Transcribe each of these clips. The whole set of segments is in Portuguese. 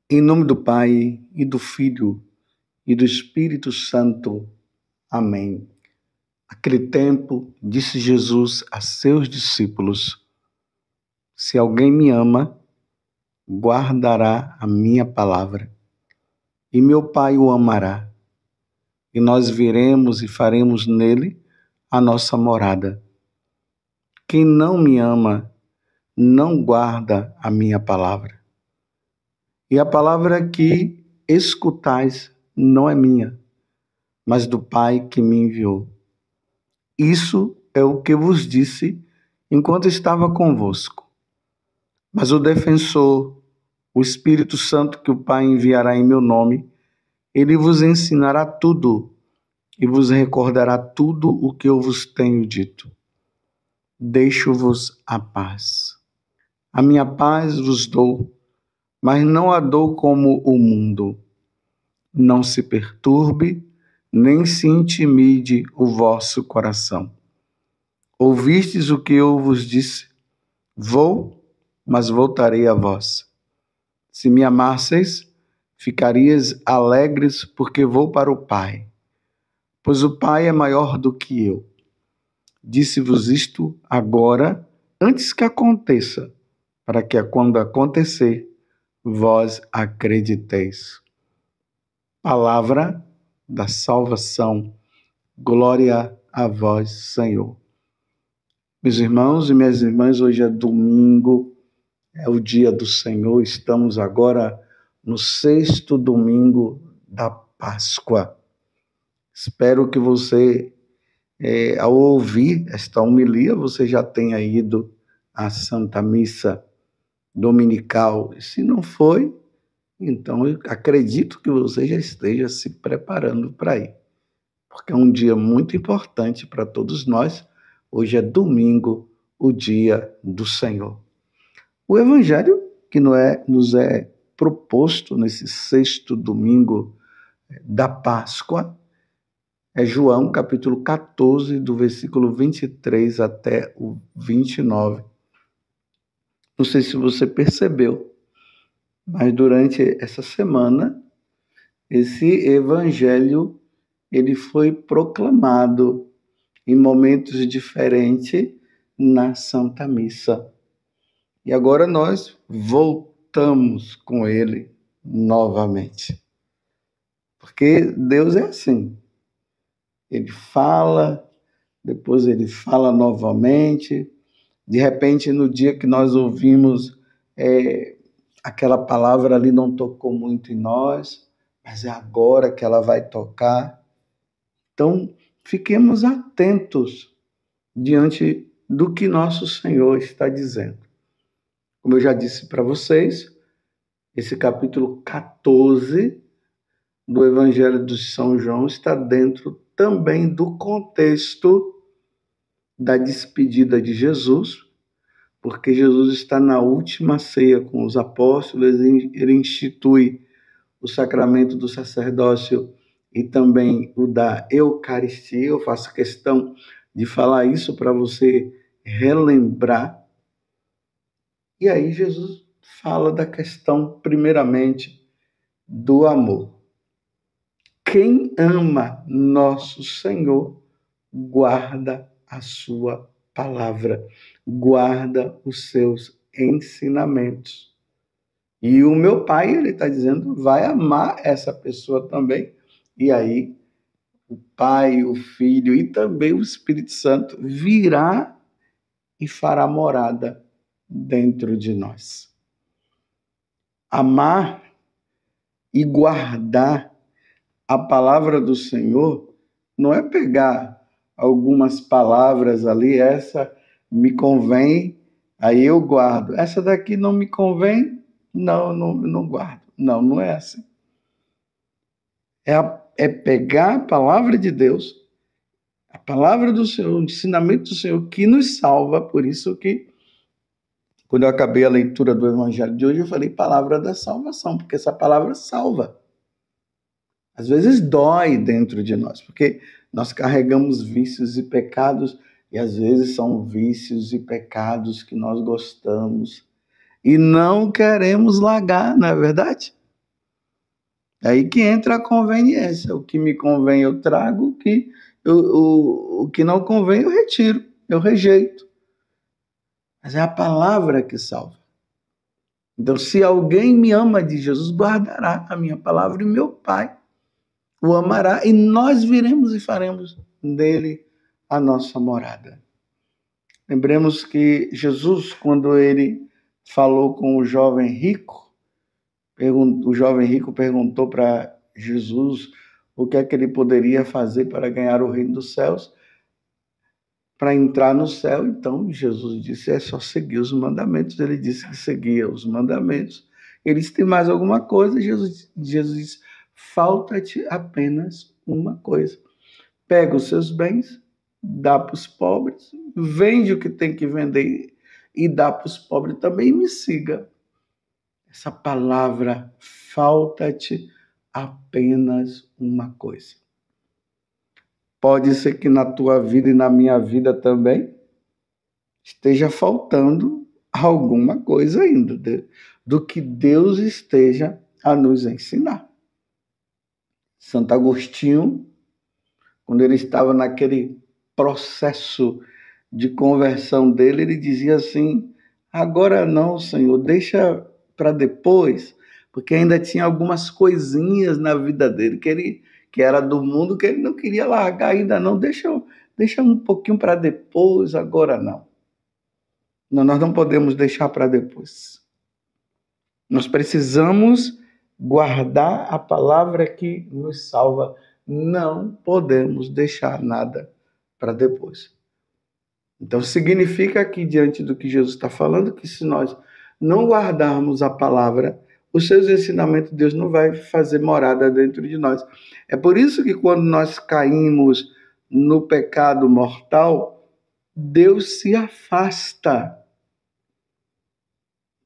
Em nome do Pai, e do Filho, e do Espírito Santo. Amém. Naquele tempo, disse Jesus a seus discípulos: Se alguém me ama, guardará a minha palavra, e meu Pai o amará, e nós viremos e faremos nele a nossa morada. Quem não me ama, não guarda a minha palavra. E a palavra que escutais não é minha, mas do Pai que me enviou. Isso é o que vos disse enquanto estava convosco. Mas o defensor, o Espírito Santo que o Pai enviará em meu nome, ele vos ensinará tudo e vos recordará tudo o que eu vos tenho dito. Deixo-vos a paz. A minha paz vos dou, mas não a dou como o mundo. Não se perturbe, nem se intimide o vosso coração. Ouvistes o que eu vos disse? Vou, mas voltarei a vós. Se me amasseis, ficarias alegres, porque vou para o Pai, pois o Pai é maior do que eu. Disse-vos isto agora, antes que aconteça, para que quando acontecer, vós acrediteis. Palavra da salvação. Glória a vós, Senhor. Meus irmãos e minhas irmãs, hoje é domingo, é o dia do Senhor, estamos agora no 6º domingo da Páscoa. Espero que você, ao ouvir esta homilia, você já tenha ido à Santa Missa Dominical. E se não foi, então eu acredito que você já esteja se preparando para ir, porque é um dia muito importante para todos nós. Hoje é domingo, o dia do Senhor. O evangelho que nos é proposto nesse 6º domingo da Páscoa é João, capítulo 14, do versículo 23 até o 29. Não sei se você percebeu, mas durante essa semana, esse evangelho ele foi proclamado em momentos diferentes na Santa Missa. E agora nós voltamos com ele novamente. Porque Deus é assim. Ele fala, depois ele fala novamente. De repente, no dia que nós ouvimos aquela palavra ali não tocou muito em nós, mas é agora que ela vai tocar. Então, fiquemos atentos diante do que nosso Senhor está dizendo. Como eu já disse para vocês, esse capítulo 14 do Evangelho de São João está dentro também do contexto da despedida de Jesus, porque Jesus está na última ceia com os apóstolos, ele institui o sacramento do sacerdócio e também o da Eucaristia. Eu faço questão de falar isso para você relembrar. E aí Jesus fala da questão, primeiramente, do amor. Quem ama nosso Senhor, guarda a sua palavra, guarda os seus ensinamentos. E o meu Pai, ele está dizendo, vai amar essa pessoa também. E aí, o Pai, o Filho e também o Espírito Santo virá e fará morada dentro de nós. Amar e guardar a palavra do Senhor não é pegar algumas palavras ali, essa me convém, aí eu guardo. Essa daqui não me convém, não guardo. Não é assim. É pegar a palavra de Deus, a palavra do Senhor, o ensinamento do Senhor que nos salva. Por isso que, quando eu acabei a leitura do Evangelho de hoje, eu falei palavra da salvação, porque essa palavra salva. Às vezes dói dentro de nós, porque nós carregamos vícios e pecados, e às vezes são vícios e pecados que nós gostamos e não queremos largar, não é verdade? É aí que entra a conveniência. O que me convém eu trago, o que não convém eu retiro, eu rejeito. Mas é a palavra que salva. Então, se alguém me ama, de Jesus, guardará a minha palavra e meu Pai o amará e nós viremos e faremos dele a nossa morada. Lembremos que Jesus, quando ele falou com o jovem rico, o jovem rico perguntou para Jesus o que é que ele poderia fazer para ganhar o reino dos céus, para entrar no céu. Então Jesus disse, é só seguir os mandamentos. Ele disse que seguia os mandamentos. Ele disse, tem mais alguma coisa? Jesus disse, falta-te apenas uma coisa. Pega os seus bens, dá para os pobres, vende o que tem que vender e dá para os pobres também e me siga. Essa palavra, falta-te apenas uma coisa. Pode ser que na tua vida e na minha vida também esteja faltando alguma coisa ainda do que Deus esteja a nos ensinar. Santo Agostinho, quando ele estava naquele processo de conversão dele, ele dizia assim, agora não, Senhor, deixa para depois, porque ainda tinha algumas coisinhas na vida dele que era do mundo, que ele não queria largar ainda não, deixa um pouquinho para depois, agora não. Não, nós não podemos deixar para depois. Nós precisamos guardar a palavra que nos salva. Não podemos deixar nada para depois. Então, significa que, diante do que Jesus está falando, que se nós não guardarmos a palavra, os seus ensinamentos, Deus não vai fazer morada dentro de nós. É por isso que quando nós caímos no pecado mortal, Deus se afasta.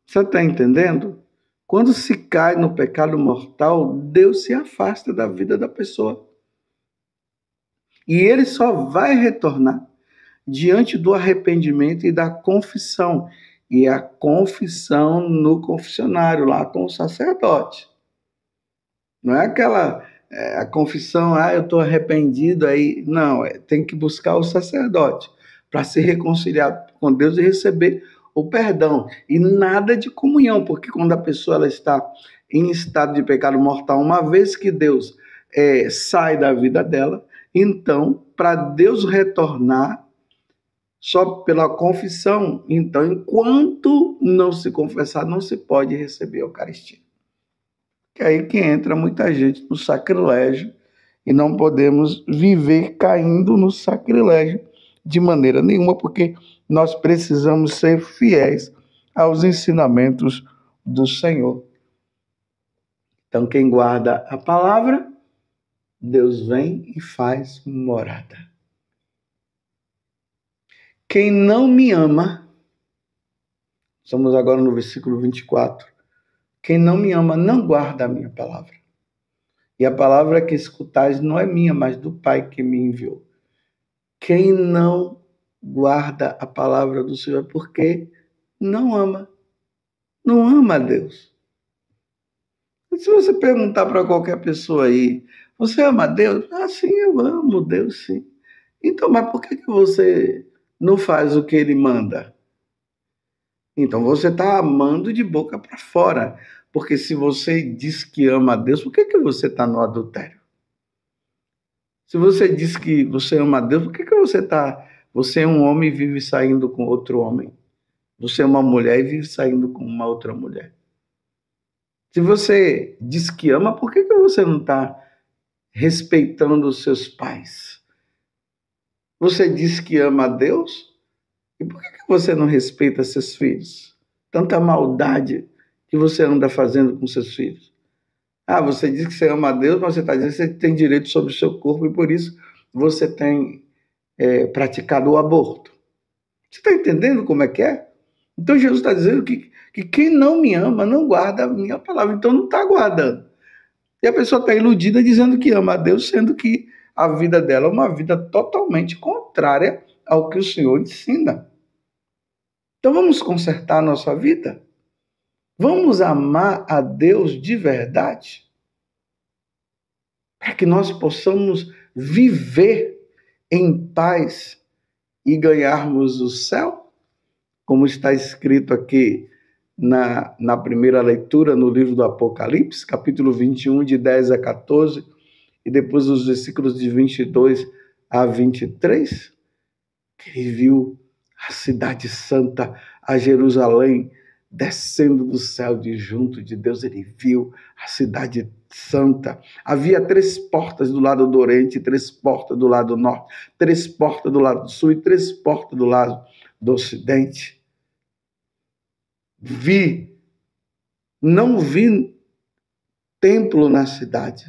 Você está entendendo? Quando se cai no pecado mortal, Deus se afasta da vida da pessoa. E ele só vai retornar diante do arrependimento e da confissão. E a confissão no confessionário, lá com o sacerdote. Não é aquela a confissão, eu estou arrependido, aí. Não, tem que buscar o sacerdote para se reconciliar com Deus e receber o perdão. E nada de comunhão, porque quando a pessoa ela está em estado de pecado mortal, uma vez que Deus sai da vida dela, então, para Deus retornar, só pela confissão, então, enquanto não se confessar, não se pode receber a Eucaristia. Que é aí que entra muita gente no sacrilégio e não podemos viver caindo no sacrilégio de maneira nenhuma, porque nós precisamos ser fiéis aos ensinamentos do Senhor. Então, quem guarda a palavra, Deus vem e faz morada. Quem não me ama, estamos agora no versículo 24, quem não me ama não guarda a minha palavra. E a palavra que escutais não é minha, mas do Pai que me enviou. Quem não guarda a palavra do Senhor é porque não ama. Não ama a Deus. E se você perguntar para qualquer pessoa aí, você ama a Deus? Sim, eu amo Deus, sim. Então, mas por que você não faz o que ele manda? Então você está amando de boca para fora. Porque se você diz que ama a Deus, por que você está no adultério? Se você diz que você ama a Deus, por que você é um homem e vive saindo com outro homem? Você é uma mulher e vive saindo com uma outra mulher. Se você diz que ama, por que você não está respeitando os seus pais? Você diz que ama a Deus, e por que você não respeita seus filhos? Tanta maldade que você anda fazendo com seus filhos. Você diz que você ama a Deus, mas você está dizendo que você tem direito sobre o seu corpo e por isso você tem praticado o aborto. Você está entendendo como é que é? Então Jesus está dizendo que quem não me ama não guarda a minha palavra, então não está guardando. E a pessoa está iludida dizendo que ama a Deus, sendo que a vida dela é uma vida totalmente contrária ao que o Senhor ensina. Então vamos consertar a nossa vida? Vamos amar a Deus de verdade? para que nós possamos viver em paz e ganharmos o céu, como está escrito aqui na primeira leitura, no livro do Apocalipse, capítulo 21, de 10 a 14, e depois os versículos de 22 a 23, que ele viu a cidade santa, a Jerusalém, descendo do céu de junto de Deus. Ele viu a cidade santa. Havia 3 portas do lado do oriente, 3 portas do lado do norte, 3 portas do lado do sul e 3 portas do lado do ocidente. Não vi templo na cidade,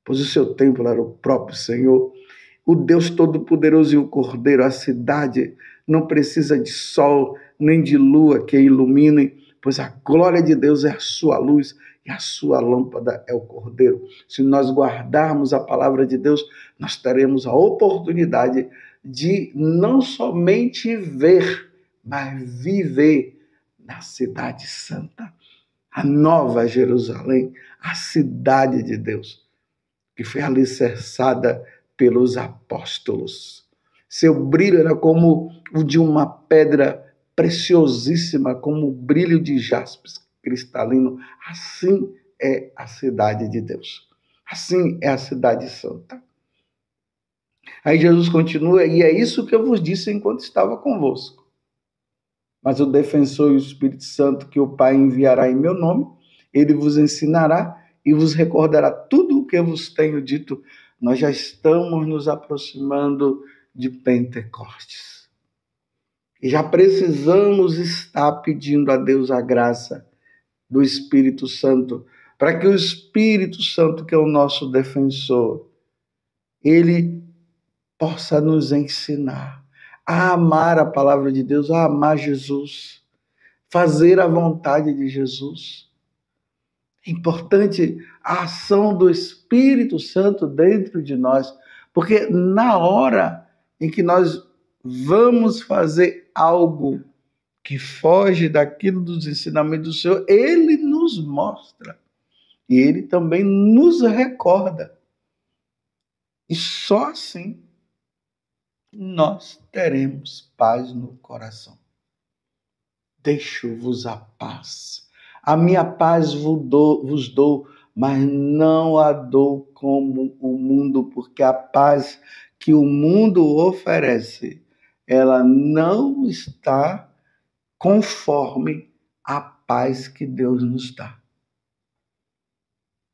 pois o seu templo era o próprio Senhor, o Deus Todo-Poderoso e o Cordeiro. A cidade não precisa de sol nem de lua que a iluminem, pois a glória de Deus é a sua luz e a sua lâmpada é o Cordeiro. Se nós guardarmos a palavra de Deus, nós teremos a oportunidade de não somente ver, mas viver na cidade santa, a nova Jerusalém, a cidade de Deus, que foi alicerçada pelos apóstolos. Seu brilho era como o de uma pedra preciosíssima, como o brilho de jaspis cristalino. Assim é a cidade de Deus. Assim é a cidade santa. Aí Jesus continua, e é isso que eu vos disse enquanto estava convosco. Mas o defensor e o Espírito Santo que o Pai enviará em meu nome, ele vos ensinará e vos recordará tudo o que eu vos tenho dito. Nós já estamos nos aproximando de Pentecostes. E já precisamos estar pedindo a Deus a graça do Espírito Santo, para que o Espírito Santo, que é o nosso defensor, ele possa nos ensinar a amar a palavra de Deus, a amar Jesus, fazer a vontade de Jesus. É importante a ação do Espírito Santo dentro de nós, porque na hora em que nós vamos fazer algo que foge daquilo dos ensinamentos do Senhor, ele nos mostra e ele também nos recorda. E só assim nós teremos paz no coração. Deixo-vos a paz. A minha paz vos dou, mas não a dou como o mundo, porque a paz que o mundo oferece, ela não está conforme a paz que Deus nos dá.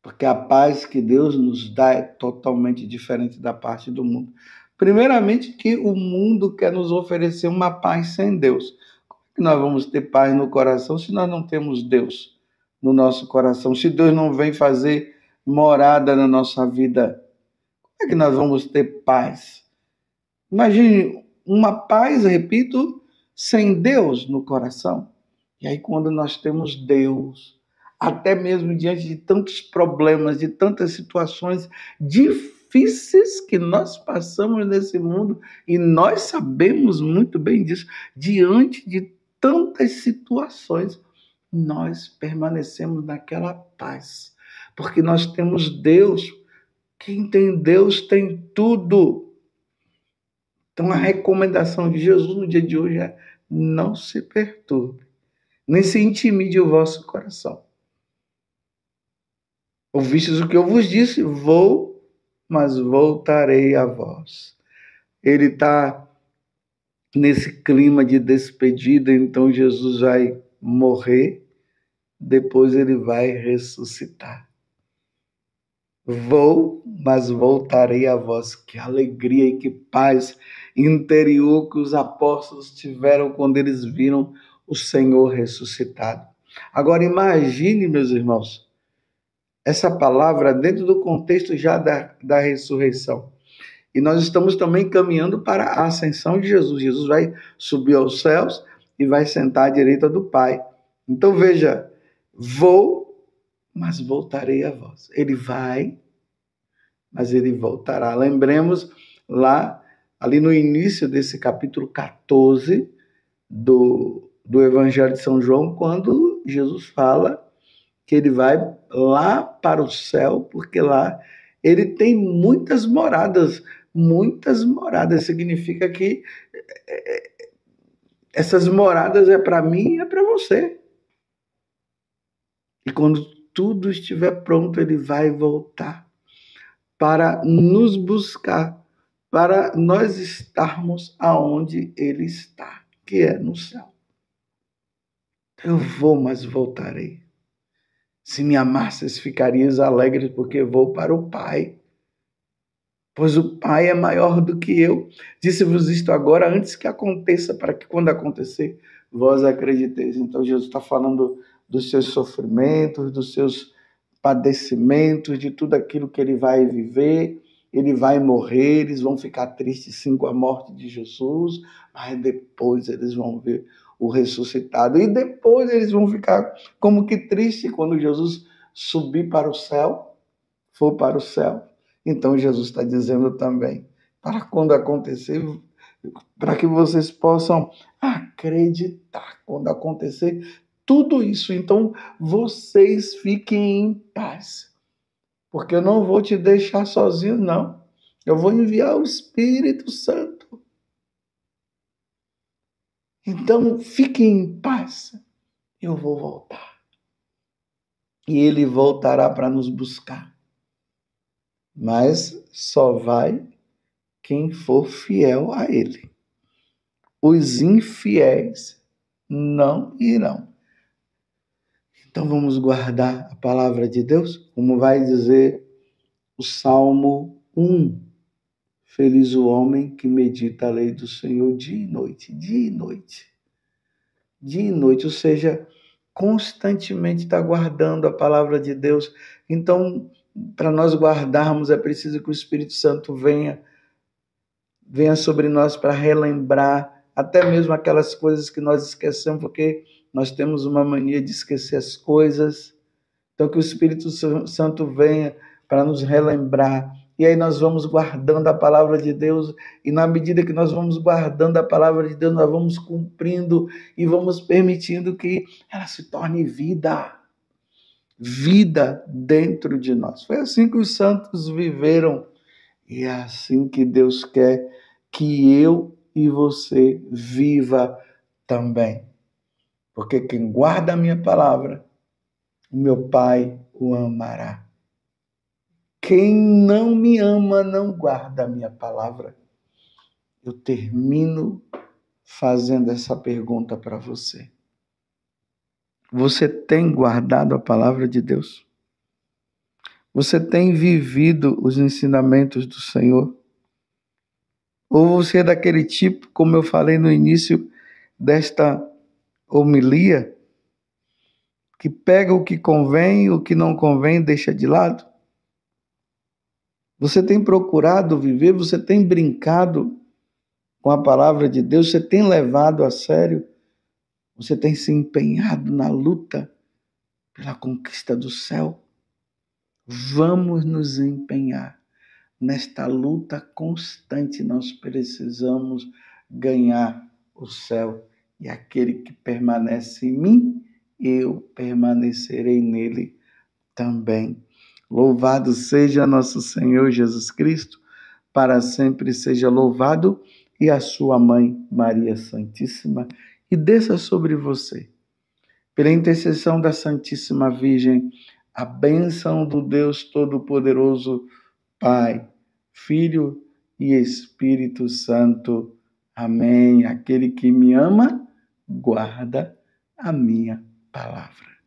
Porque a paz que Deus nos dá é totalmente diferente da parte do mundo. Primeiramente, que o mundo quer nos oferecer uma paz sem Deus. Como é que nós vamos ter paz no coração se nós não temos Deus no nosso coração? Se Deus não vem fazer morada na nossa vida, como é que nós vamos ter paz? Imagine uma paz, repito, sem Deus no coração. E aí, quando nós temos Deus, até mesmo diante de tantos problemas, de tantas situações difíceis que nós passamos nesse mundo, e nós sabemos muito bem disso, diante de tantas situações, nós permanecemos naquela paz, porque nós temos Deus. Quem tem Deus tem tudo. Então a recomendação de Jesus no dia de hoje é: não se perturbe, nem se intimide o vosso coração. Ouvistes o que eu vos disse, vou, mas voltarei a vós. Ele está nesse clima de despedida, então Jesus vai morrer, depois ele vai ressuscitar. Vou, mas voltarei a vós. Que alegria e que paz interior que os apóstolos tiveram quando eles viram o Senhor ressuscitado. Agora imagine, meus irmãos, essa palavra dentro do contexto já da ressurreição. E nós estamos também caminhando para a ascensão de Jesus. Jesus vai subir aos céus e vai sentar à direita do Pai. Então veja, vou, mas voltarei a vós. Ele vai, mas ele voltará. Lembremos lá, ali no início desse capítulo 14 do Evangelho de São João, quando Jesus fala que ele vai lá para o céu, porque lá Ele tem muitas moradas. Muitas moradas significa que essas moradas é para mim e é para você. E quando tudo estiver pronto, ele vai voltar para nos buscar, para nós estarmos aonde ele está, que é no céu. Eu vou, mas voltarei. Se me amasses, ficarias alegres, porque vou para o Pai. Pois o Pai é maior do que eu. Disse-vos isto agora, antes que aconteça, para que quando acontecer, vós acrediteis. Então Jesus está falando dos seus sofrimentos, dos seus padecimentos, de tudo aquilo que ele vai viver. Ele vai morrer, eles vão ficar tristes sim com a morte de Jesus, mas depois eles vão ver o ressuscitado. E depois eles vão ficar como que tristes quando Jesus subir para o céu, for para o céu. Então Jesus está dizendo também, para quando acontecer, para que vocês possam acreditar quando acontecer tudo isso. Então vocês fiquem em paz, porque eu não vou te deixar sozinho, não. Eu vou enviar o Espírito Santo. Então fiquem em paz. Eu vou voltar. E ele voltará para nos buscar. Mas só vai quem for fiel a ele. Os infiéis não irão. Então vamos guardar a palavra de Deus, como vai dizer o Salmo 1. Feliz o homem que medita a lei do Senhor dia e noite, dia e noite. Dia e noite, ou seja, constantemente está guardando a palavra de Deus. Então, para nós guardarmos, é preciso que o Espírito Santo venha sobre nós para relembrar até mesmo aquelas coisas que nós esquecemos, porque nós temos uma mania de esquecer as coisas. Então, que o Espírito Santo venha para nos relembrar. E aí nós vamos guardando a palavra de Deus, e na medida que nós vamos guardando a palavra de Deus, nós vamos cumprindo e vamos permitindo que ela se torne vida. Vida dentro de nós. Foi assim que os santos viveram. E é assim que Deus quer que eu e você viva também. Porque quem guarda a minha palavra, o meu Pai o amará. Quem não me ama não guarda a minha palavra. Eu termino fazendo essa pergunta para você. Você tem guardado a palavra de Deus? Você tem vivido os ensinamentos do Senhor? Ou você é daquele tipo, como eu falei no início desta homilia, que pega o que convém, o que não convém, deixa de lado? Você tem procurado viver, você tem brincado com a palavra de Deus, você tem levado a sério, você tem se empenhado na luta pela conquista do céu? Vamos nos empenhar nesta luta constante. Nós precisamos ganhar o céu, e aquele que permanece em mim, eu permanecerei nele também. Louvado seja nosso Senhor Jesus Cristo, para sempre seja louvado, e a sua mãe, Maria Santíssima, e desça sobre você, pela intercessão da Santíssima Virgem, a bênção do Deus Todo-Poderoso, Pai, Filho e Espírito Santo. Amém. Aquele que me ama, guarda a minha palavra.